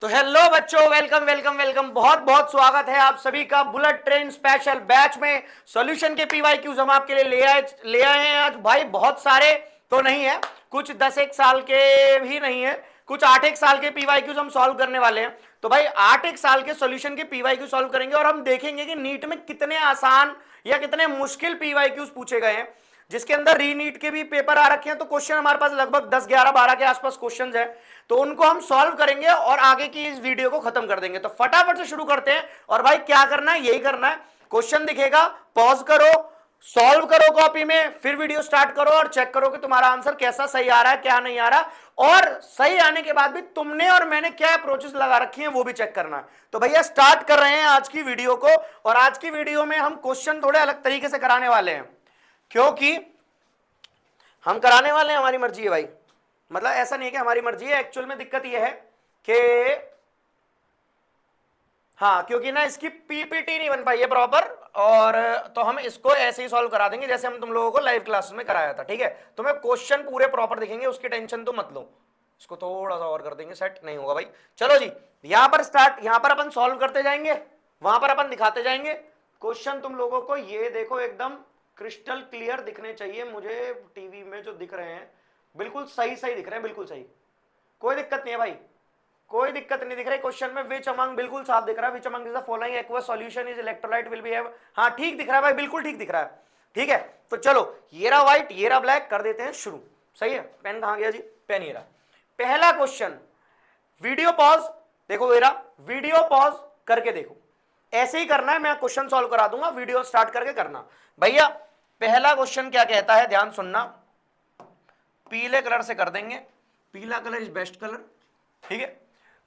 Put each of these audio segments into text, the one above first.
तो हेलो बच्चों, welcome welcome welcome, बहुत बहुत स्वागत है आप सभी का बुलेट ट्रेन स्पेशल बैच में। सॉल्यूशन के पीवाईक्यूज हम आपके लिए ले आए हैं आज। भाई बहुत सारे तो नहीं है, कुछ 10 एक साल के भी नहीं है, कुछ 8 एक साल के पीवाईक्यूज हम सॉल्व करने वाले हैं। तो भाई 8 एक साल के सॉल्यूशन के पीवाईक्यू सॉल्व करेंगे और हम देखेंगे कि नीट में कितने आसान या कितने मुश्किल पीवाईक्यूज पूछे गए हैं, जिसके अंदर रीनीट के भी पेपर आ रखे हैं। तो क्वेश्चन हमारे पास लगभग 10 11 12 के आसपास क्वेश्चंस हैं, तो उनको हम सॉल्व करेंगे और आगे की इस वीडियो को खत्म कर देंगे। तो फटाफट से शुरू करते हैं। और भाई क्या करना है, यही करना है, क्वेश्चन दिखेगा, पॉज करो, सॉल्व करो कॉपी में, फिर वीडियो स्टार्ट करो और चेक करो कि तुम्हारा आंसर कैसा सही आ रहा है क्या नहीं आ रहा, और सही आने के बाद भी तुमने और मैंने क्या अप्रोचेस लगा रखी हैं वो भी चेक करना है। तो भैया स्टार्ट कर रहे हैं आज की वीडियो को। और आज की वीडियो में हम क्वेश्चन थोड़े अलग तरीके से कराने वाले हैं, क्योंकि हम कराने वाले हैं, हमारी मर्जी है भाई। मतलब ऐसा नहीं है कि हमारी मर्जी है, एक्चुअल में दिक्कत यह है कि हाँ, क्योंकि ना इसकी पीपीटी नहीं बन पाई है प्रॉपर, और तो हम इसको ऐसे ही सॉल्व करा देंगे जैसे हम तुम लोगों को लाइव क्लास में कराया था। ठीक है, तुम्हें क्वेश्चन पूरे प्रॉपर दिखेंगे, उसकी टेंशन तो मत लो। इसको थोड़ा सा और कर देंगे, सेट नहीं होगा भाई। चलो जी, यहां पर स्टार्ट, यहां पर अपन सॉल्व करते जाएंगे, वहां पर अपन दिखाते जाएंगे। क्वेश्चन तुम लोगों को ये देखो एकदम क्रिस्टल क्लियर दिखने चाहिए। मुझे टीवी में जो दिख रहे हैं बिल्कुल सही सही दिख रहे हैं, बिल्कुल सही, कोई दिक्कत नहीं है भाई, कोई दिक्कत नहीं दिख रही। क्वेश्चन में विच अमंग बिल्कुल साफ दिख रहा है, which among is the following aqueous solution is electrolyte will be have, हाँ ठीक दिख रहा है भाई, बिल्कुल ठीक दिख रहा है। ठीक है, तो चलो ये रहा व्हाइट, ये रहा ब्लैक, कर देते हैं शुरू। सही है, पेन कहां गया जी, पेन ये रहा। पहला क्वेश्चन, वीडियो पॉज, देखो ये रहा, वीडियो पॉज करके देखो, ऐसे ही करना है, मैं क्वेश्चन सॉल्व करा दूंगा, वीडियो स्टार्ट करके करना। भैया पहला क्वेश्चन क्या कहता है, ध्यान सुनना, पीले कलर से कर देंगे, पीला कलर इज बेस्ट कलर। ठीक है,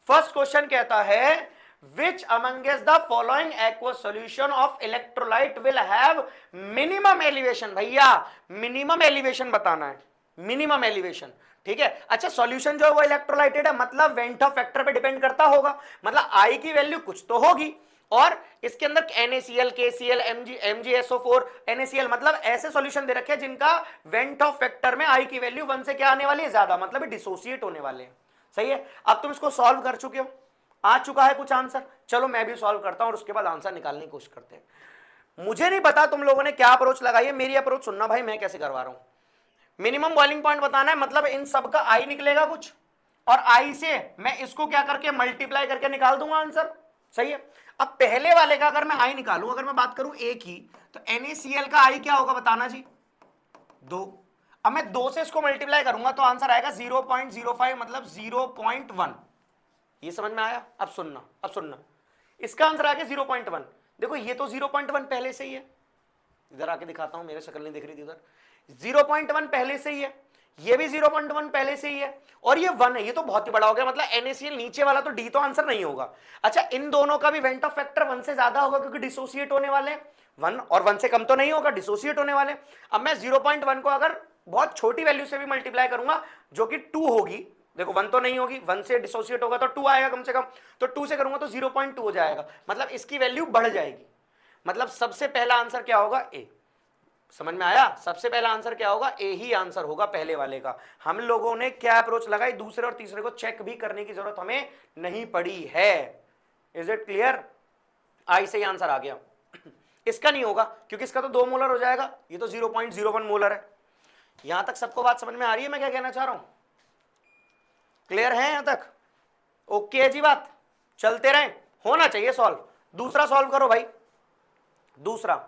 फर्स्ट क्वेश्चन कहता है which amongst the following aqueous solution of electrolyte will have minimum elevation. भैया मिनिमम एलिवेशन बताना है, मिनिमम एलिवेशन। ठीक है, अच्छा सॉल्यूशन जो है वो इलेक्ट्रोलाइटेड है, मतलब वेंट ऑफ फैक्टर पे डिपेंड करता होगा, मतलब आई की वैल्यू कुछ तो होगी। और इसके अंदर NaCl, KCl, MgSO4, NaCl, मतलब ऐसे सॉल्यूशन दे रखे हैं जिनका वेंट ऑफ फैक्टर में आई की वैल्यू 1 से क्या आने वाली है, ज्यादा, मतलब डिसोसिएट होने वाले हैं। सही है, अब तुम इसको सॉल्व कर चुके हो, आ चुका है कुछ आंसर, चलो मैं भी सॉल्व करता हूं और उसके बाद आंसर निकालने की कोशिश करते हैं। मुझे नहीं पता तुम लोगों ने क्या अप्रोच लगाई है, मेरी अप्रोच सुनना भाई, मैं कैसे करवा रहा हूं। मिनिमम बॉइलिंग पॉइंट बताना है, मतलब इन सब का आई निकलेगा कुछ, और आई से मैं इसको क्या करके मल्टीप्लाई करके निकाल दूंगा आंसर। सही है, अब पहले वाले का अगर मैं आई निकालूं, अगर मैं बात करूं ए की, तो NaCl का आई क्या होगा बताना जी, 2। अब मैं 2 से इसको मल्टीप्लाई करूंगा तो आंसर आएगा 0.05, मतलब 0.1। ये समझ में आया, अब सुनना, अब सुनना, इसका आंसर आ गया 0.1। देखो ये तो 0.1 पहले से ही है, इधर आके दिखाता हूं, मेरे शक्ल नहीं दिख रही थी उधर, 0.1 पहले से ही है, ये भी 0.1 पहले से ही है, और ये 1 है, ये तो बहुत ही बड़ा हो गया, मतलब NaCl नीचे वाला, तो डी तो आंसर नहीं होगा। अच्छा इन दोनों का भी वेंट ऑफ फैक्टर 1 से ज्यादा होगा, क्योंकि डिसोसिएट होने वाले, 1 और 1 से कम तो नहीं होगा, डिसोसिएट होने वाले। अब मैं 0.1 को अगर बहुत छोटी वैल्यू से भी मल्टीप्लाई करूंगा, जो कि 2 होगी, देखो 1 तो नहीं होगी, 1 से डिसोसिएट होगा तो 2 आएगा कम से कम, तो 2 से करूंगा तो 0.2 हो जाएगा, मतलब इसकी वैल्यू बढ़ जाएगी। मतलब सबसे पहला आंसर क्या होगा, ए। समझ में आया, सबसे पहला आंसर क्या होगा, ए ही आंसर होगा पहले वाले का। हम लोगों ने क्या अप्रोच लगाई, दूसरे और तीसरे को चेक भी करने की जरूरत हमें नहीं पड़ी है। इज इट क्लियर, आई से ही आंसर आ गया। इसका नहीं होगा क्योंकि इसका तो 2 मोलर हो जाएगा, ये तो 0.01 मोलर है। यहां तक सबको बात समझ में आ रही है मैं क्या कहना चाह रहा हूं, क्लियर है यहां तक, ओके है जी बात, चलते रहे, होना चाहिए सॉल्व। दूसरा सॉल्व करो भाई, दूसरा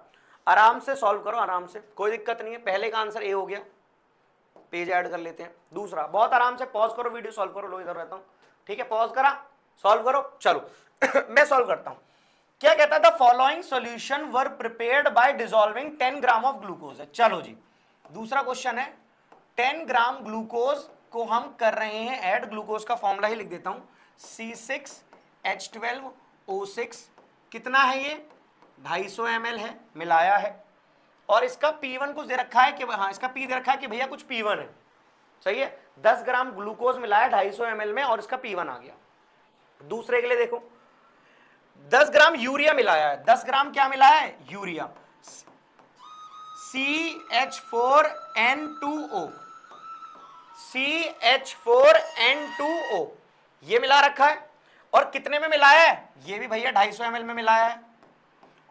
आराम से सॉल्व करो, आराम से, कोई दिक्कत नहीं है। पहले का आंसर ए हो गया, पेज ऐड कर लेते हैं। दूसरा बहुत आराम से, पॉज करो, वीडियो सॉल्व करो, लो इधर रहता हूं। ठीक है, पॉज करा, सॉल्व करो, चलो मैं सॉल्व करता हूं। क्या कहता था, following solution were prepared by dissolving 10 gram of glucose है। चलो जी, दूसरा क्वेश्चन है, 10 ग्राम ग्लूकोज को हम कर रहे हैं ऐड, ग्लूकोज का फॉर्मूला ही लिख देता हूं, C6H12O6, कितना है ये, 250 ml है, मिलाया है, और इसका P1 कुछ दे रखा है कि, हाँ इसका P दे रखा है कि भैया कुछ P1 है। सही है, 10 ग्राम ग्लूकोज मिलाया 250 ml में और इसका P1 आ गया। दूसरे के लिए देखो, 10 ग्राम यूरिया मिलाया है, 10 ग्राम क्या मिलाया है, यूरिया, CH4N2O, CH4N2O ये मिला रखा है, और कितने में मिलाया है, ये भी भैया 250 ml में मिलाया है,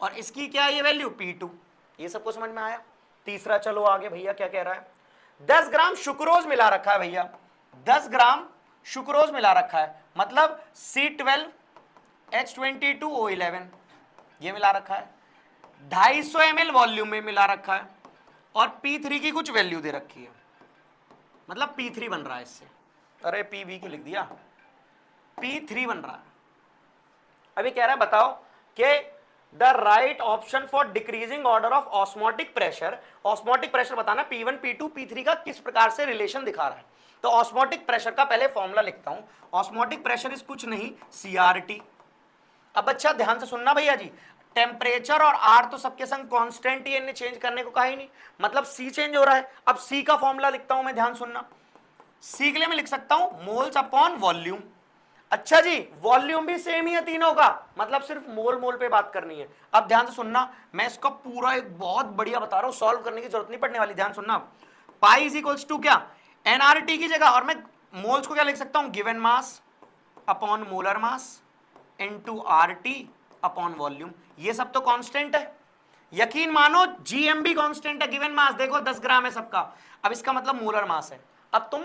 और इसकी क्या है ये वैल्यू P2। ये सबको समझ में आया। तीसरा चलो आगे भैया क्या कह रहा है, 10 ग्राम सुक्रोज मिला रखा है भैया, 10 ग्राम सुक्रोज मिला रखा है, मतलब C12H22O11 ये मिला रखा है, 250 ml वॉल्यूम में मिला रखा है, और P3 की कुछ वैल्यू दे रखी है, मतलब P3 बन रहा है इससे। अरे PB क्यों लिख दिया, P3 बन रहा है। अभी कह रहा है बताओ कि the right option for decreasing order of osmotic pressure, osmotic pressure बताना P1 P2 P3 का किस प्रकार से रिलेशन दिखा रहा है। तो ऑस्मोटिक प्रेशर का पहले फॉर्मूला लिखता हूं, ऑस्मोटिक प्रेशर इज कुछ नहीं CRT। अब अच्छा ध्यान से सुनना भैया जी, टेम्परेचर और आर तो सबके संग कांस्टेंट ही, इन्हें चेंज करने को कहा ही नहीं, मतलब C चेंज हो रहा है। अब C का फॉर्मूला लिखता हूं मैं, ध्यान सुनना, C के लिए मैं लिख सकता हूं मोल्स अपॉन वॉल्यूम। अच्छा जी, वॉल्यूम भी सेम ही है तीनों का, मतलब सिर्फ मोल मोल पे बात करनी है। अब ध्यान से सुनना, मैं इसका पूरा एक बहुत बढ़िया बता रहा हूं, सॉल्व करने की जरूरत नहीं पड़ने वाली, ध्यान सुनना। पाई इज इक्वल्स टू क्या, एनआरटी की जगह, और मैं मोल्स को क्या लिख सकता हूं, given mass upon molar mass into RT upon volume. ये सब तो कांस्टेंट है, यकीन मानो जीएम भी कांस्टेंट है, गिवन मास देखो 10 ग्राम है सबका। अब इसका मतलब मोलर मास है। अब तुम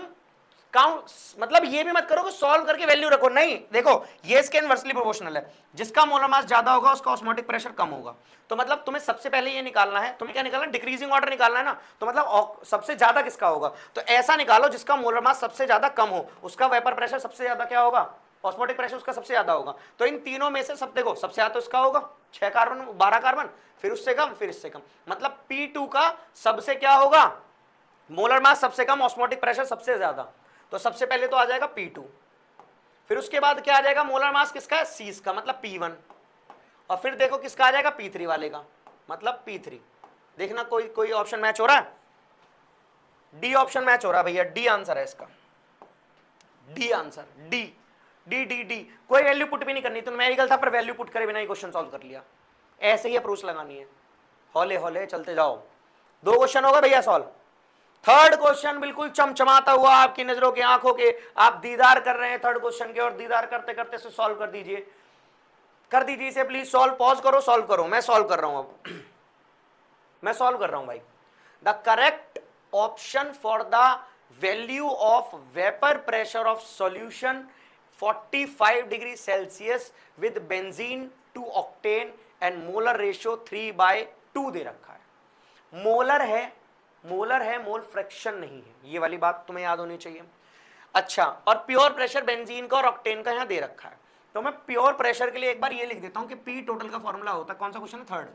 काउंट, मतलब ये भी मत करो कि सॉल्व करके वैल्यू रखो, नहीं, देखो ये इसके इनवर्सली प्रोपोर्शनल है, जिसका मोलर मास ज्यादा होगा उसका ऑस्मोटिक प्रेशर कम होगा। तो मतलब तुम्हें सबसे पहले ये निकालना है, तुम्हें क्या निकालना है, डिक्रीजिंग ऑर्डर निकालना है ना, तो मतलब सबसे ज्यादा किसका होगा, तो ऐसा निकालो जिसका मोलर मास सबसे ज्यादा कम हो, उसका वेपर प्रेशर सबसे ज्यादा क्या होगा, ऑस्मोटिक प्रेशर उसका सबसे ज्यादा होगा। तो इन तीनों में से सब देखो, सबसे ज्यादा तो इसका होगा 6 कार्बन 12 कार्बन, फिर उससे कम, फिर इससे कम, मतलब P2 का सबसे क्या होगा, मोलर मास सबसे कम, ऑस्मोटिक प्रेशर सबसे ज्यादा। तो सबसे पहले तो आ जाएगा P2, फिर उसके बाद क्या आ जाएगा, मोलर मास किसका है, C का, मतलब P1, और फिर देखो किसका आ जाएगा, P3 वाले का, मतलब P3। देखना कोई कोई ऑप्शन मैच हो रहा है, डी ऑप्शन मैच हो रहा है भैया, डी आंसर है इसका, D answer, D D D D. कोई वैल्यू पुट भी नहीं करनी, तो न्यूमेरिकल था पर वैल्यू पुट करे बिना ही क्वेश्चन सॉल्व कर लिया। ऐसे ही अप्रोच लगानी है, हौले हौले चलते जाओ। 2 क्वेश्चन होगा भैया सॉल्व। थर्ड क्वेश्चन बिल्कुल चमचमाता हुआ आपकी नजरों के आंखों के, आप दीदार कर रहे हैं थर्ड क्वेश्चन के, और दीदार करते करते से सॉल्व कर दीजिए, कर दीजिए इसे प्लीज सॉल्व। पॉज करो, सॉल्व करो, मैं सॉल्व कर रहा हूं अब मैं सॉल्व कर रहा हूं भाई। The correct option for the value of vapour pressure of solution 45 degree Celsius with benzene 2 octane and molar ratio 3/2 दे रखा है। मोलर है, मोलर है, मोल फ्रैक्शन नहीं है, ये वाली बात तुम्हें याद होनी चाहिए। अच्छा, और प्योर प्रेशर बेंजीन का और ऑक्टेन का यहां दे रखा है, तो मैं प्योर प्रेशर के लिए एक बार ये लिख देता हूं कि पी टोटल का फॉर्मूला होता है, कौन सा क्वेश्चन है, थर्ड।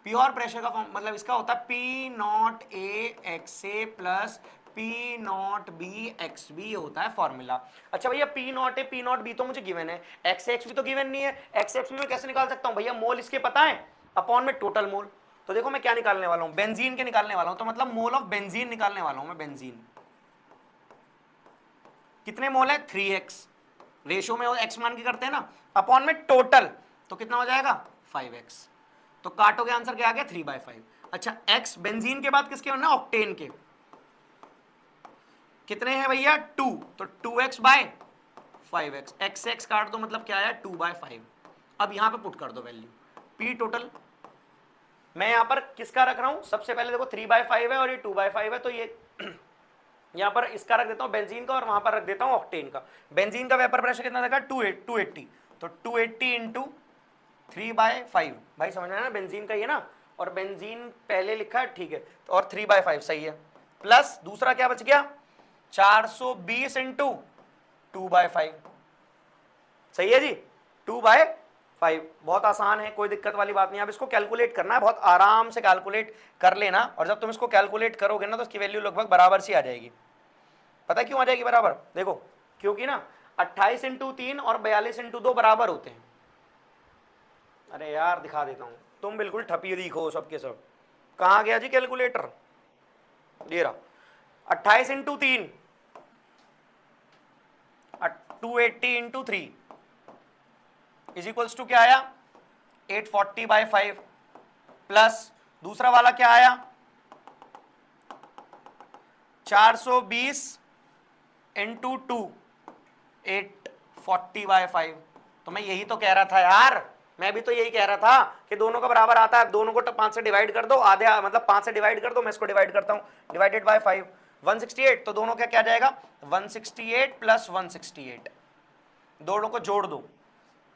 प्योर प्रेशर का फॉर्म मतलब इसका होता है P naught A X A plus P naught B X B होता है फॉर्मूला। अच्छा भैया P naught A P naught B तो मुझे गिवन है, एक्स एक्स भी तो गिवन नहीं है, एक्स एक्स बी में कैसे निकाल सकता हूं भैया, मोल इसके पता है, अपॉन में टोटल मोल। तो देखो मैं क्या निकालने वाला हूं, बेंजीन के निकालने वाला हूं, तो मतलब मोल ऑफ बेंजीन निकालने वाला हूं मैं। बेंजीन कितने मोल है, 3x, रेशो में एक्स मान के करते हैं ना, अपॉन में टोटल, तो कितना हो जाएगा 5x। तो काटोगे आंसर क्या आ गया, 3/5। अच्छा x बेंजीन के बाद किसके होना, ऑक्टेन के, कितने हैं भैया 2, तो 2x/5x, x x काट दो मतलब क्या आया 2/5। अब यहां पे पुट कर दो वैल्यू, p टोटल मैं यहां पर किसका रख रहा हूं, सबसे पहले देखो 3/5 है और ये 2/5 है, तो ये यहां पर इसका रख देता हूं बेंजीन का, और वहां पर रख देता हूं ऑक्टेन का। बेंजीन का वेपर प्रेशर कितना देखा 280, तो 280 इंटू 3/5, भाई समझ में आया ना, बेंजीन का ये ना, और बेंजीन पहले लिखा है ठीक है, और 3/5 सही है, प्लस दूसरा क्या बच गया 420 इंटू 2/5, सही है जी 2/5। बहुत आसान है, कोई दिक्कत वाली बात नहीं। अब इसको कैलकुलेट करना है, बहुत आराम से कैलकुलेट कर लेना, और जब तुम इसको कैलकुलेट करोगे ना तो इसकी वैल्यू लगभग बराबर सी आ जाएगी। पता क्यों आ जाएगी बराबर, देखो क्योंकि ना 28 इंटू 3 और 42 इंटू 2 बराबर होते हैं। अरे यार दिखा देता हूं, तुम बिल्कुल ठपी दिखो सबके सब। कहां गया जी कैलकुलेटर, ये रहा, 28 into 3 280 into 3 is equals to क्या आया 840/5, प्लस दूसरा वाला क्या आया 420 इंटू 2 40/5। तो मैं यही तो कह रहा था यार, मैं भी तो यही कह रहा था कि दोनों का बराबर आता है, दोनों को 5 से डिवाइड कर दो, आधे मतलब 5 से डिवाइड कर दो, मैं इसको डिवाइड करता हूं, डिवाइडेड बाय 5 168। तो दोनों का क्या जाएगा 168 प्लस 168, दोनों को जोड़ दो,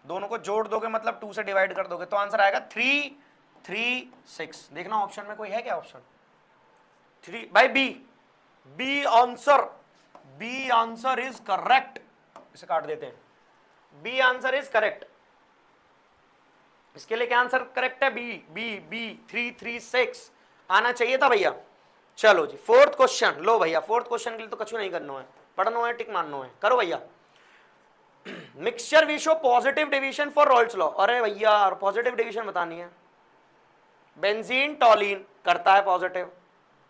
दोनों को जोड़ दोगे मतलब 2 से डिवाइड कर दोगे तो आंसर आएगा 336। देखना ऑप्शन में कोई है क्या option 3 by B, B answer, B answer is correct. इसे काट देते हैं, बी आंसर इज करेक्ट। इसके लिए क्या आंसर करेक्ट है, बी बी बी 336 आना चाहिए था भैया। चलो जी फोर्थ क्वेश्चन, लो भैया फोर्थ क्वेश्चन के लिए तो कुछ नहीं करना है, पढ़ना है, टिक मारना है, करो भैया। Mixture we show positive deviation for Raoult's law. अरे भैया पॉजिटिव डिवीजन बतानी है, बेंजीन टॉलिन करता है पॉजिटिव,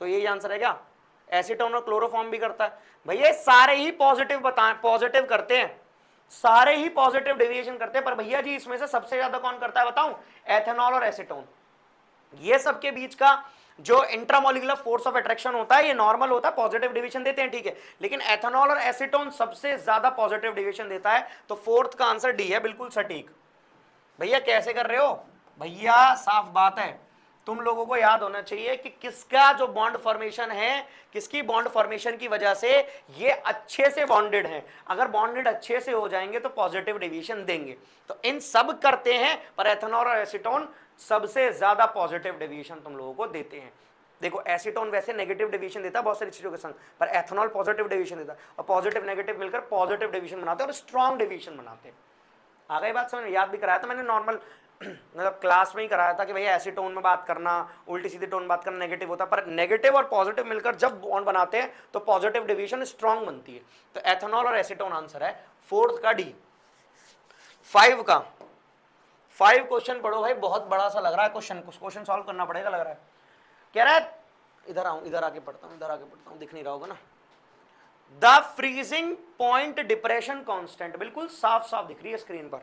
तो यही आंसर है क्या। एसीटोन और क्लोरोफॉर्म भी करता है भैया, सारे ही पॉजिटिव बताएं, पॉजिटिव करते हैं, सारे ही पॉजिटिव डेविएशन करते हैं, पर भैया जी इसमें से सबसे ज्यादा कौन करता है बताऊं, एथेनॉल और एसीटोन। ये सबके बीच का जो इंट्रामोलिकुलर फोर्स ऑफ अट्रैक्शन होता है ये नॉर्मल होता है, पॉजिटिव डिवीजन देते हैं, ठीक है, लेकिन एथेनॉल और एसीटोन सबसे ज्यादा पॉजिटिव डिवीजन देता है, तो फोर्थ का आंसर डी है, बिल्कुल सटीक। भैया कैसे कर रहे हो भैया, साफ बात है, तुम लोगों को याद होना चाहिए कि किसका जो बॉन्ड फॉर्मेशन है, किसकी बॉन्ड फॉर्मेशन की वजह से ये अच्छे से बॉन्डेड हैं। अगर बॉन्डेड अच्छे से हो जाएंगे तो पॉजिटिव डिवीजन देंगे, तो इन सब करते हैं, पर एथेनॉल और एसीटोन सबसे ज्यादा पॉजिटिव डिवीजन तुम लोगों को देते हैं। देखो एसीटोन वैसे नेगेटिव डिवीजन देता है बहुत सारी चीजों के संग, पर एथेनॉल पॉजिटिव डिवीजन देता है, और पॉजिटिव नेगेटिव मिलकर पॉजिटिव डिवीजन बनाते हैं और स्ट्रॉन्ग डिवीजन बनाते हैं। आ गई बात समझ में, याद भी कराया था मैंने नॉर्मल मतलब क्लास में ही कराया था कि भैया ऐसी टोन में बात करना, उल्टी सीधी टोन में बात करना नेगेटिव होता है, पर नेगेटिव और पॉजिटिव मिलकर जब बॉन्ड बनाते हैं तो पॉजिटिव डिवीजन स्ट्रॉन्ग बनती है। तो एथेनॉल और एसीटोन आंसर है फोर्थ का डी। 5 का 5 क्वेश्चन पढ़ो भाई, बहुत बड़ा सा लग रहा है क्वेश्चन, कुछ क्वेश्चन सॉल्व करना पड़ेगा लग रहा है। कह रहा है इधर आऊं, इधर आके पढ़ता हूं, इधर आके पढ़ता हूं, दिख नहीं रहा होगा ना। The freezing point depression constant, बिल्कुल साफ साफ दिख रही है स्क्रीन पर,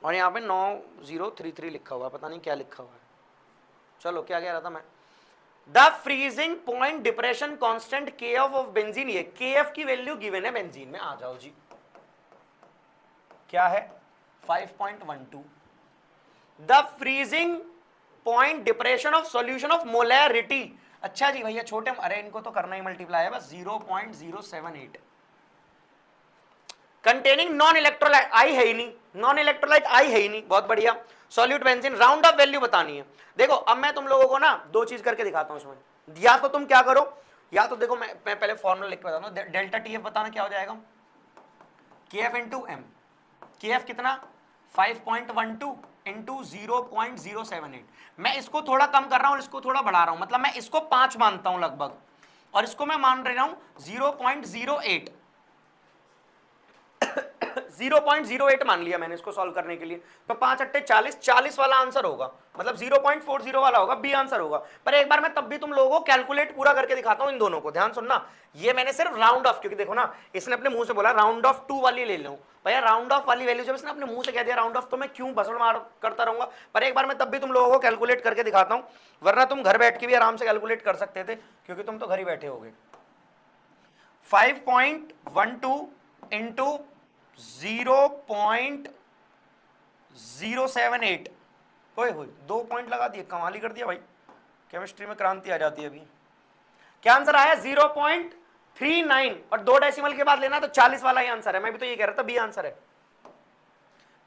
और यहाँ पे 9033 लिखा हुआ है, पता नहीं क्या लिखा हुआ है। चलो क्या कह रहा था मैं, the freezing point depression constant के एफ ऑफ बेंजीन, ये के एफ की वैल्यू गिवन है बेंजीन में, आ जाओ जी, क्या है 5.12। The freezing point depression of solution of molarity, अच्छा जी भैया छोटे, अरे इनको तो करना ही मल्टीप्लाई है बस, 0.078 कंटेनिंग नॉन इलेक्ट्रोलाइट, आई है ही नहीं, नॉन इलेक्ट्रोलाइट आई है ही नहीं, बहुत बढ़िया। Solute benzene, round of value बतानी है। देखो अब मैं तुम लोगों को ना दो चीज करके दिखाता हूं इसमें, या तो तुम क्या करो, या तो देखो मैं पहले फॉर्मूला लिख के बताता हूं, डेल्टा टी एफ बताना क्या हो जाएगा, के एफ इंटू एम, के एफ कितना 5.12 इंटू 0.078। मैं इसको थोड़ा कम कर रहा हूं, इसको थोड़ा बढ़ा रहा हूं, मतलब मैं इसको 5 मानता हूं लगभग, और इसको मैं मान रहा हूं 0.08 0.08 मान लिया मैंने इसको सॉल्व करने के लिए, तो 5 अट्टे 40, 40 वाला आंसर होगा, मतलब 0.40 वाला होगा, बी आंसर होगा। पर एक बार मैं तब भी तुम लोगों को कैलकुलेट पूरा करके दिखाता हूं इन दोनों को, ध्यान सुनना। ये मैंने सिर्फ राउंड ऑफ, क्योंकि देखो ना इसने अपने मुंह से बोला राउंड ऑफ 2 वाली ले लो, भैया राउंड ऑफ वाली वैल्यू जब इसने अपने मुंह से कह दिया राउंड ऑफ, तो मैं क्यों बसड़ मार करता रहूंगा। पर एक बार मैं तब भी तुम लोगों को कैलकुलेट करके दिखाता हूं, वरना तुम घर बैठ के भी आराम से कैलकुलेट कर सकते थे, क्योंकि तुम तो घर ही बैठे होगे। 5.12 इंटू 0.078, होए 2 पॉइंट लगा दिए, कमाल ही कर दिया भाई, केमिस्ट्री में क्रांति आ जाती है अभी। क्या आंसर आया 0.39, और 2 डेसिमल के बाद लेना तो 40 वाला ही आंसर है, मैं भी तो ये कह रहा था बी आंसर है,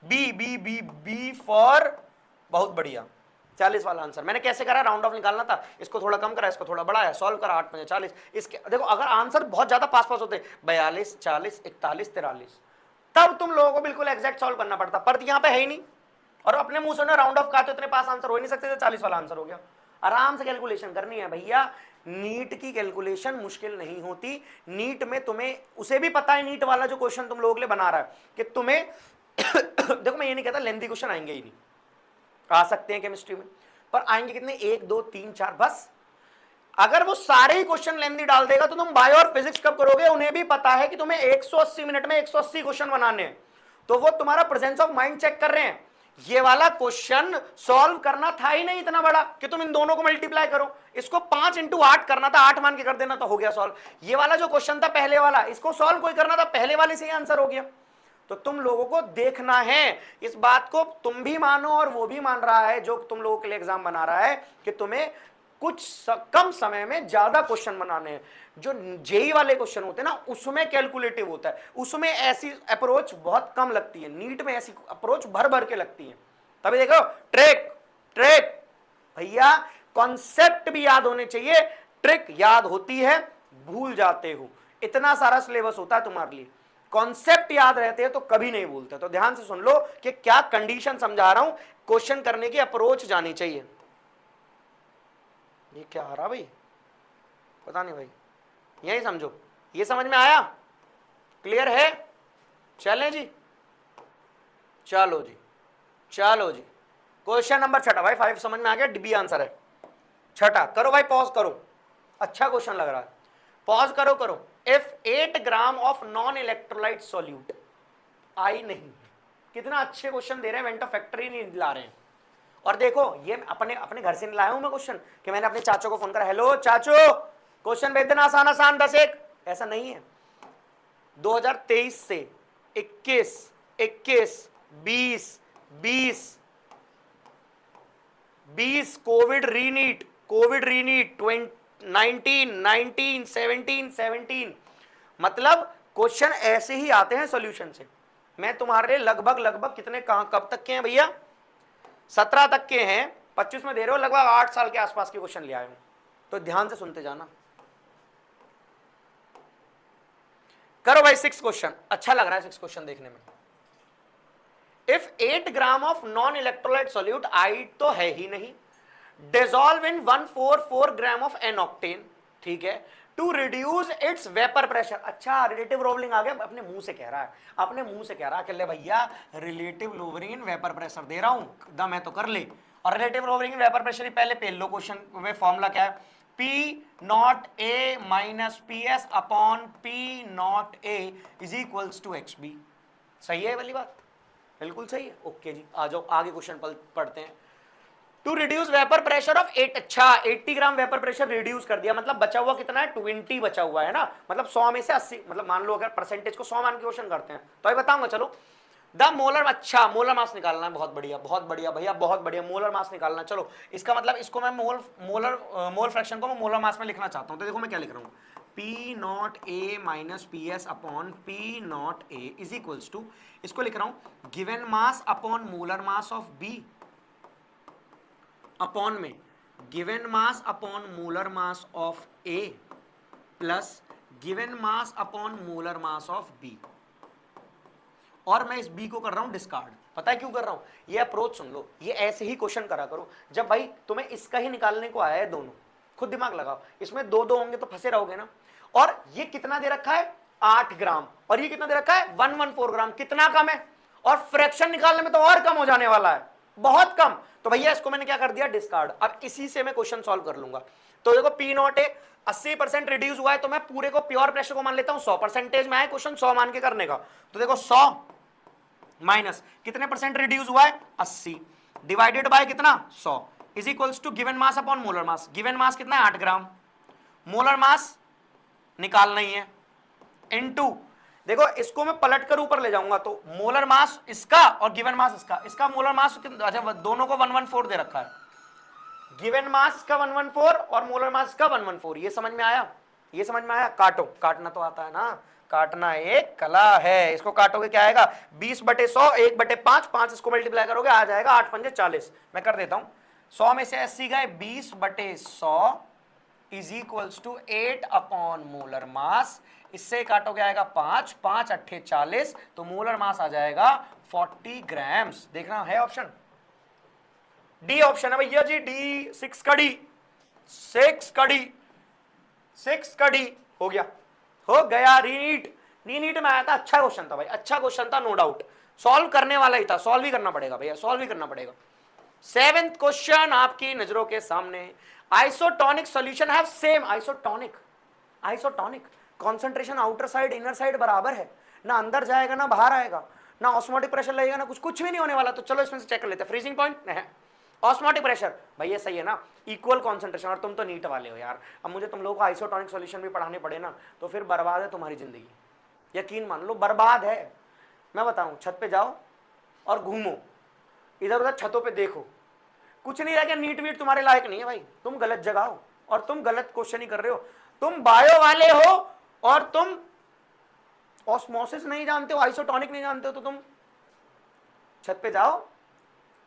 B B B B four, बहुत बढ़िया 40 वाला आंसर। मैंने कैसे करा, राउंड ऑफ निकालना था, इसको थोड़ा कम करा, इसको थोड़ा बढ़ाया, सॉल्व करा, 8 5 40। इसके देखो अगर आंसर बहुत ज्यादा पास पास होते 42 40 41 43, तब तुम लोगों को बिल्कुल एग्जैक्ट सॉल्व करना पड़ता, पर यहाँ पे है ही नहीं, और अपने मुंह से राउंड ऑफ कहा तो इतने पास आंसर हो ही नहीं सकते थे, 40 वाला आंसर हो गया। आराम से कैलकुलेशन करनी है भैया, नीट की कैलकुलेशन मुश्किल नहीं होती। नीट में तुम्हें उसे भी पता है, नीट वाला जो क्वेश्चन तुम लोगों के लिए बना रहा है, कि तुम्हें देखो मैं ये नहीं कहता लेंथी क्वेश्चन आएंगे ही नहीं, आ सकते हैं केमिस्ट्री में, पर आएंगे कितने, 1 2 3 4 बस। अगर वो सारे ही क्वेश्चन लेंथी डाल देगा तो तुम बायो और फिजिक्स कब करोगे, उन्हें भी पता है कि तुम्हें 180 मिनट में 180 क्वेश्चन बनाने हैं, तो वो तुम्हारा प्रेजेंस ऑफ माइंड चेक कर रहे हैं ये वाला क्वेश्चन सॉल्व करना था ही नहीं इतना बड़ा कि तुम इन दोनों को मल्टीप्लाई करो, इसको 5 इंटू 8 करना था, 8 मान के कर देना तो हो गया सॉल्व। ये वाला जो क्वेश्चन था पहले वाला, इसको सॉल्व कोई करना था, पहले वाले से ही आंसर हो गया। तो तुम लोगों को देखना है इस बात को, तुम भी मानो और वो भी मान रहा है जो तुम लोगों के लिए एग्जाम बना रहा है कि तुम्हें कम समय में ज्यादा क्वेश्चन बनाने हैं। जो जेई वाले क्वेश्चन होते हैं ना उसमें कैलकुलेटिव होता है, उसमें ऐसी अप्रोच बहुत कम लगती है, नीट में ऐसी अप्रोच भर भर के लगती है। तभी देखो ट्रिक ट्रिक भैया, कॉन्सेप्ट भी याद होने चाहिए, ट्रिक याद होती है भूल जाते हो, इतना सारा सिलेबस होता है तुम्हारे लिए, कॉन्सेप्ट याद रहते हैं तो कभी नहीं भूलते। तो ध्यान से सुन लो कि क्या कंडीशन समझा रहा हूं, क्वेश्चन करने की अप्रोच जानी चाहिए। ये क्या आ रहा भाई, पता नहीं भाई, यही समझो, ये समझ में आया, क्लियर है? चलें जी, चलो जी, चलो जी। क्वेश्चन नंबर 6 भाई, 5 समझ में आ गया, बी आंसर है 6। करो भाई पॉज करो, अच्छा क्वेश्चन लग रहा है, पॉज करो करो। If 8 gram of non electrolyte solute, आई नहीं, कितना अच्छे क्वेश्चन दे रहे हैं, वेंटो फैक्ट्री नहीं ला रहे हैं। और देखो ये अपने अपने घर से नहीं लाया हूं मैं क्वेश्चन कि मैंने अपने चाचू को फोन करा, हेलो चाचू क्वेश्चन भेज देना आसान आसान 10-1, ऐसा नहीं है। 2023 से 21, 21, 20, 20 कोविड रीनीट 19, 17 मतलब क्वेश्चन ऐसे ही आते हैं सॉल्यूशन से। मैं तुम्हारे लगभग कितने कहां कब तक के हैं भैया, 17 तक के हैं, 25 में दे रहे हो, लगभग 8 साल के आसपास के क्वेश्चन ले आए हूं। तो ध्यान से सुनते जाना। करो भाई 6 क्वेश्चन, अच्छा लग रहा है 6 क्वेश्चन देखने में। If 8 gram of non electrolyte solute, आई तो है ही नहीं, dissolve in 144 gram of n octane, ठीक है, to reduce its vapour pressure. अच्छा रिलेटिव लोवरिंग आ गया, अपने मुंह से कह रहा है, अपने मुंह से कह रहा है कि ले भैया relative lowering in vapour pressure दे रहा हूं, दम है तो कर ले। और relative lowering in vapour pressure ही पहले पेल लो, क्वेश्चन में फॉर्मूला क्या है, P naught A minus PS upon P naught A is equals to XB। सही है वाली बात, बिल्कुल सही है, ओके जी। आ जाओ आगे क्वेश्चन पढ़ते हैं। To reduce vapour pressure of 8, अच्छा 80 ग्राम वेपर प्रेशर रिड्यूस कर दिया, मतलब बचा हुआ कितना है, 20 बचा हुआ है ना, मतलब 100 में से 80, मतलब मान लो अगर परसेंटेज को 100 मान के क्वेश्चन करते हैं तो ये बताऊंगा। चलो द मोलर, अच्छा मोलर मास निकालना है, बहुत बढ़िया भैया, बहुत बढ़िया, मोलर मास निकालना। चलो इसका मतलब इसको मैं मोल फ्रैक्शन को मैं मोलर मास में लिखना चाहता हूं, तो देखो मैं क्या लिख रहा हूं, P naught A minus PS upon P naught A is equals to, इसको लिख रहा हूं given mass upon molar mass of B upon में given mass upon molar mass of A plus given mass upon molar mass of B। और मैं इस B को कर रहा हूं डिस्कार्ड। पता है क्यों कर रहा हूं, ये अप्रोच सुन लो, ये ऐसे ही क्वेश्चन करा करो जब भाई तुम्हें इसका ही निकालने को आया है, दोनों खुद दिमाग लगाओ, इसमें दो दो होंगे तो फंसे रहोगे ना। और ये कितना दे रखा है 8 ग्राम, और ये कितना दे रखा है 114 ग्राम, कितना कम है, और फ्रैक्शन निकालने में तो और कम हो जाने वाला है, बहुत कम। तो भैया इसको मैंने क्या कर दिया डिस्कार्ड, अब इसी से मैं क्वेश्चन सॉल्व कर लूंगा। तो देखो P नॉट है 80% रिड्यूस हुआ है, तो मैं पूरे को प्योर प्रेशर को मान लेता हूं 100% में है क्वेश्चन 100 मान के करने का। तो देखो 100 माइनस कितने परसेंट रिड्यूस हुआ है 80 डिवाइडेड बाय कितना 100 is equals to given mass upon molar mass. Given mass कितना है 8 ग्राम, मोलर मास निकालना ही है, इनटू देखो इसको मैं पलट कर ऊपर ले जाऊंगा तो मोलर मास इसका और गिवन मास इसका, इसका मोलर मास अच्छा दोनों को 114 दे रखा है, गिवन मास का 114 और मोलर मास का 114। ये समझ में आया, ये समझ में आया। काटो, काटना तो आता है ना, काटना एक कला है। इसको काटोगे क्या आएगा 20/100 1/5, 5 इसको मल्टीप्लाई करोगे आ जाएगा 8 पंजे 40। मैं कर देता हूं 100 में से 80 गए 20/100 is equals to 8 upon molar mass. इससे काटोगे आएगा 5, 5 8 40, तो मोलर मास आ जाएगा 40 ग्राम्स। देखना है ऑप्शन डी, ऑप्शन है भैया जी डी। 6 कड़ी 6 कड़ी 6 कड़ी हो गया, हो गया। रीनीट में आया था, अच्छा क्वेश्चन था भाई, अच्छा क्वेश्चन था नो डाउट, सॉल्व करने वाला ही था, सॉल्व ही करना पड़ेगा भैया, सॉल्व ही करना पड़ेगा। 7th क्वेश्चन आपकी नजरों के सामने, isotonic solution have same isotonic concentration outer side inner side बराबर है, ना अंदर जाएगा ना बाहर आएगा, ना ऑस्मोटिक प्रेशर लगेगा ना कुछ भी नहीं होने वाला। तो चलो इसमें से चेक कर लेते हैं। फ्रीजिंग पॉइंट नहीं, ऑस्मोटिक प्रेशर भाई ये सही है ना, इक्वल कॉन्सेंट्रेशन। और तुम तो नीट वाले हो यार, अब मुझे तुम लोगों को आइसोटोनिक सॉल्यूशन भी पढ़ाने पड़े ना तो फिर बर्बाद है तुम्हारी जिंदगी, यकीन मान लो बर्बाद है। मैं बताऊं, छत पे जाओ और घूमो, इधर उधर छतों पे देखो, कुछ नहीं रह गया, नीट वीट तुम्हारे लायक नहीं है भाई, तुम गलत जगह हो और तुम गलत क्वेश्चन ही कर रहे हो। तुम बायो वाले हो और तुम ऑस्मोसिस नहीं जानते हो, आइसोटोनिक नहीं जानते हो, तो तुम छत पे जाओ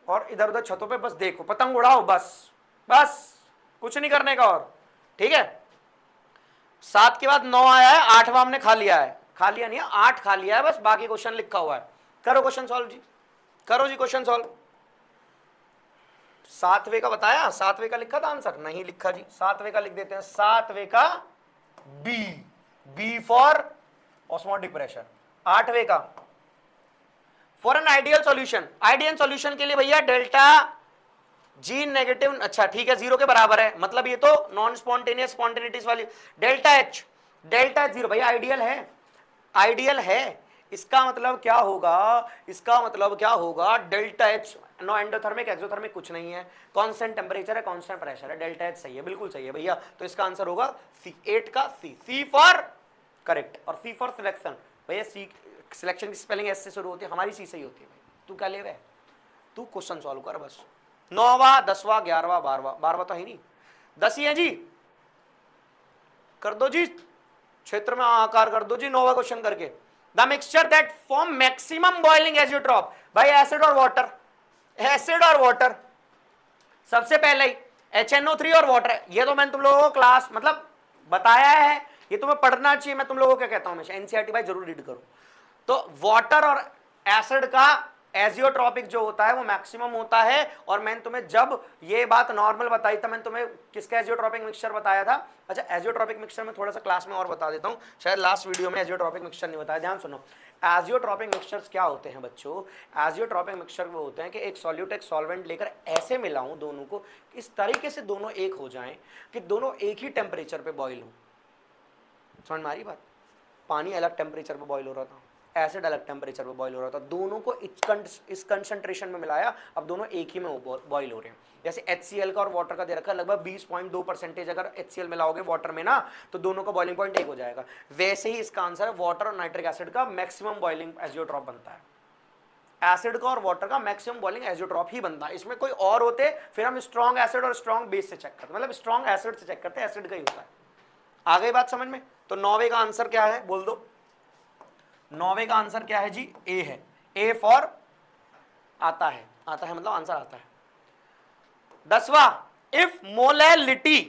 और इधर उधर छतों पे बस देखो, पतंग उड़ाओ, बस बस कुछ नहीं करने का। और ठीक है, 7 के बाद 9 आया है, 8वां हमने खा लिया है, खा लिया नहीं है, 8 खा लिया है, बस बाकी क्वेश्चन लिखा हुआ है। करो क्वेश्चन सॉल्व जी, करो जी क्वेश्चन सॉल्व। 7वें का बताया, 7वें का लिखा था आंसर, नहीं लिखा जी, 7वें का लिख देते हैं, 7वें का B, B for osmotic pressure. 8वें का for an ideal solution, ideal solution के लिए भैया डेल्टा जी नेगेटिव, अच्छा ठीक है, 0 के बराबर है, मतलब ये तो नॉन स्पॉन्टेनियस स्पॉन्टेनिटीज वाली। डेल्टा एच, डेल्टा 0 भैया आइडियल है, आइडियल है, इसका मतलब क्या होगा, इसका मतलब क्या होगा, delta H no endothermic exothermic कुछ नहीं है, कांस्टेंट टेम्परेचर है, कांस्टेंट प्रेशर है, डेल्टा एच सही है, बिल्कुल सही है भैया। तो इसका आंसर होगा सी, 8 का सी, सी फॉर करेक्ट। और सी फॉर सिलेक्शन, भैया सी सिलेक्शन की स्पेलिंग एस से शुरू होती है, हमारी सी से ही होती है भाई, तू क्या ले रहा है, तू क्वेश्चन सॉल्व कर बस। 9वां 10वां 11वां 12वां तो है नहीं, 10 ही है जी, कर दो जी, क्षेत्र में आकार कर दो जी 9वां क्वेश्चन करके। The mixture that form maximum boiling azeotrope, भाई एसिड और वाटर, एसिड और वाटर, सबसे पहले ही HNO3 और वाटर है, ये तो मैंने तुम लोगों को क्लास मतलब बताया है, ये तुम्हें पढ़ना चाहिए। मैं तुम लोगों को क्या कहता हूं हमेशा, एनसीईआरटी भाई जरूर रीड करो। तो वाटर और एसिड का एजियोट्रॉपिक जो होता है वो मैक्सिमम होता है। और मैंने तुम्हें जब ये बात नॉर्मल बताई था, मैंने तुम्हें किसका एजियोट्रॉपिक मिक्सचर बताया था। अच्छा एजियोट्रॉपिक मिक्सचर में थोड़ा सा क्लास में और बता देता हूं, शायद लास्ट वीडियो में एजियोट्रॉपिक मिक्सचर नहीं बताया, ध्यान सुनो। एजियोट्रॉपिक मिक्सचर्स क्या होते हैं बच्चों, एजियोट्रॉपिक मिक्सचर वो होते हैं कि एक सॉल्यूट एक सॉल्वेंट लेकर ऐसे मिलाऊं दोनों को, इस तरीके से दोनों एक हो जाएं कि दोनों एक ही टेम्परेचर पे बॉईल हो। समझ में आ रही बात, पानी अलग टेम्परेचर पे बॉईल हो रहा था, एसिड अलग टेम्परेचर पे बॉईल हो रहा था, दोनों को इस कंसंट्रेशन में मिलाया, अब दोनों एक ही में बॉईल हो रहे हैं। जैसे HCl का और वाटर का दे रखा है लगभग 20.2%, अगर HCl मिलाओगे वाटर में ना तो दोनों का बॉइलिंग पॉइंट एक हो जाएगा। वैसे ही इसका आंसर है, वाटर और नाइट्रिक एसिड का मैक्सिमम बॉइलिंग एजियोट्रॉप बनता है, एसिड का और वाटर का मैक्सिमम बॉइलिंग एजियोट्रॉप ही बनता है। इसमें कोई और होते फिर हम स्ट्रॉन्ग एसिड और स्ट्रॉन्ग बेस से चेक करते, मतलब स्ट्रॉन्ग एसिड से चेक करते, एसिड का ही होता है। आ गई बात समझ में। तो 9वें का आंसर क्या है बोल दो, 9वें का आंसर क्या है जी, ए है, ए फॉर आता है, आता है मतलब आंसर आता है। 10वां, इफ मोलैलिटी,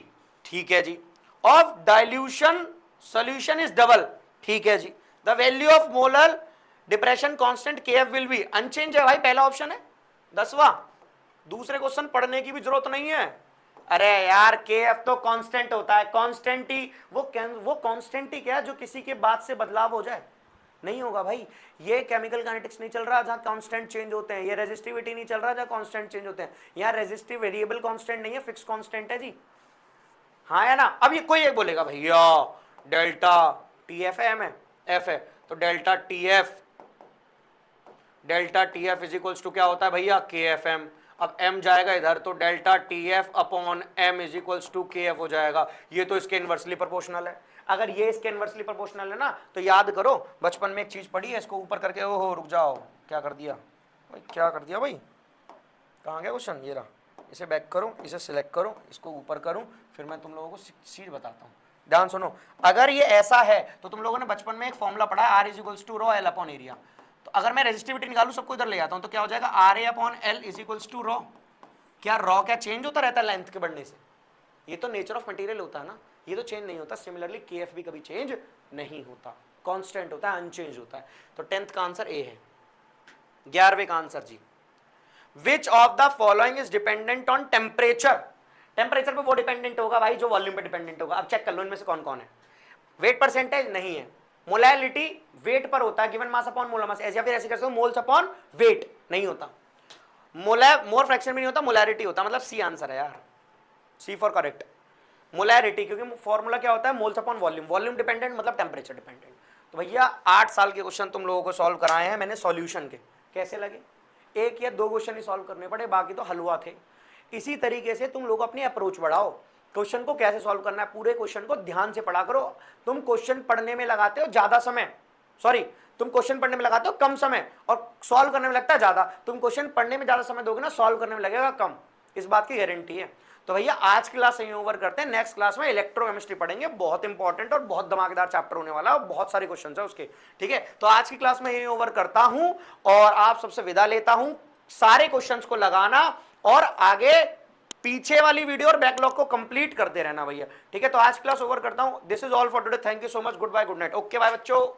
ठीक है जी, of dilution solution is double, ठीक है जी, the value of molar depression constant KF will be unchange है भाई, पहला ऑप्शन है 10वां। दूसरे क्वेश्चन पढ़ने की भी जरूरत नहीं है, अरे यार KF तो कांस्टेंट होता है, कांस्टेंट ही वो कांस्टेंट ही क्या जो किसी के बाद से बदलाव हो जाए, नहीं होगा भाई। ये केमिकल काइनेटिक्स नहीं चल रहा जहां कांस्टेंट चेंज होते हैं, ये रेजिस्टिविटी नहीं चल रहा जहां कांस्टेंट चेंज होते हैं, यहाँ रेजिस्टिव वेरिएबल कांस्टेंट नहीं है, फिक्स कांस्टेंट है जी, हाँ है ना। अब ये कोई एक बोलेगा भैया डेल्टा TF है, M है, F है, तो delta TF is equals to क्या होता है भैया, KFM। अब M जाएगा इधर तो delta TF upon M is equals to KF हो जाएगा, ये तो इसके इनवर्सली प्रोपोर्शनल है। अगर ये इसके इनवर्सली प्रोपोर्शनल है ना तो याद करो बचपन में एक चीज पढ़ी है, इसको ऊपर करके, ओहो रुक जाओ, क्या कर दिया भाई, क्या कर दिया भाई, कहाँ गया क्वेश्चन, ये रहा, इसे बैक करो, इसे सिलेक्ट करो, इसको ऊपर करूं, फिर मैं तुम लोगों को चीज बताता हूँ, ध्यान सुनो। अगर ये ऐसा है तो तुम लोगों ने बचपन में एक फॉर्मूला पढ़ा है, R is equals to ρ L upon area. तो अगर मैं रेजिस्टिविटी निकालू, सबको इधर ले आता हूं, तो क्या हो जाएगा, RA upon L is equals to ρ। क्या ρ क्या चेंज होता रहता है लेंथ के बढ़ने से, ये तो नेचर ऑफ मटेरियल होता है ना, ये तो चेंज नहीं होता। सिमिलरली KF भी कभी चेंज नहीं होता, कांस्टेंट होता है, अनचेंज होता है। तो 10th का आंसर ए है। 11वें का आंसर जी, which of the following is dependent on temperature, temperature पे वो डिपेंडेंट होगा भाई जो वॉल्यूम पे डिपेंडेंट होगा। अब चेक कर लो इनमें से कौन कौन है। वेट परसेंटेज नहीं है, मोलैलिटी वेट पर होता है, गिवन मास अपॉन मोलर मास, या फिर ऐसे कर सकते हो मोल्स अपॉन वेट, नहीं होता। मोर फ्रैक्शन भी नहीं होता, मोलैरिटी होता, मतलब सी आंसर है यार, सी फॉर करेक्ट। मोलैरिटी, क्योंकि फॉर्मूला क्या होता है, moles upon volume, volume dependent मतलब टेम्परेचर डिपेंडेंट। तो भैया 8 साल के क्वेश्चन तुम लोगों को सॉल्व कराए हैं मैंने सॉल्यूशन के, कैसे लगे? 1 या 2 क्वेश्चन ही सॉल्व करने पड़े, बाकी तो हलवा थे। इसी तरीके से तुम लोग अपनी अप्रोच बढ़ाओ, क्वेश्चन को कैसे सॉल्व करना है, पूरे क्वेश्चन को ध्यान से पढ़ा करो। तुम क्वेश्चन पढ़ने में लगाते हो ज्यादा समय, सॉरी तुम क्वेश्चन पढ़ने में लगाते हो कम समय और सॉल्व करने में लगता है ज्यादा। तुम क्वेश्चन पढ़ने में ज्यादा समय दोगे ना, सॉल्व करने में लगेगा कम, इस बात की गारंटी है। तो भैया आज की क्लास यहीं ओवर करते हैं, नेक्स्ट क्लास में इलेक्ट्रोकेमिस्ट्री पढ़ेंगे, बहुत इंपॉर्टेंट और बहुत धमाकेदार चैप्टर होने वाला है, बहुत सारे क्वेश्चन है उसके, ठीक है। तो आज की क्लास में यहीं ओवर करता हूं और आप सबसे विदा लेता हूं। सारे क्वेश्चंस को लगाना और आगे पीछे वाली वीडियो और बैकलॉग को कंप्लीट करते रहना भैया, ठीक है। तो आज क्लास ओवर करता हूं। This is all for today, thank you so much, good bye, good night, okay bye बच्चों।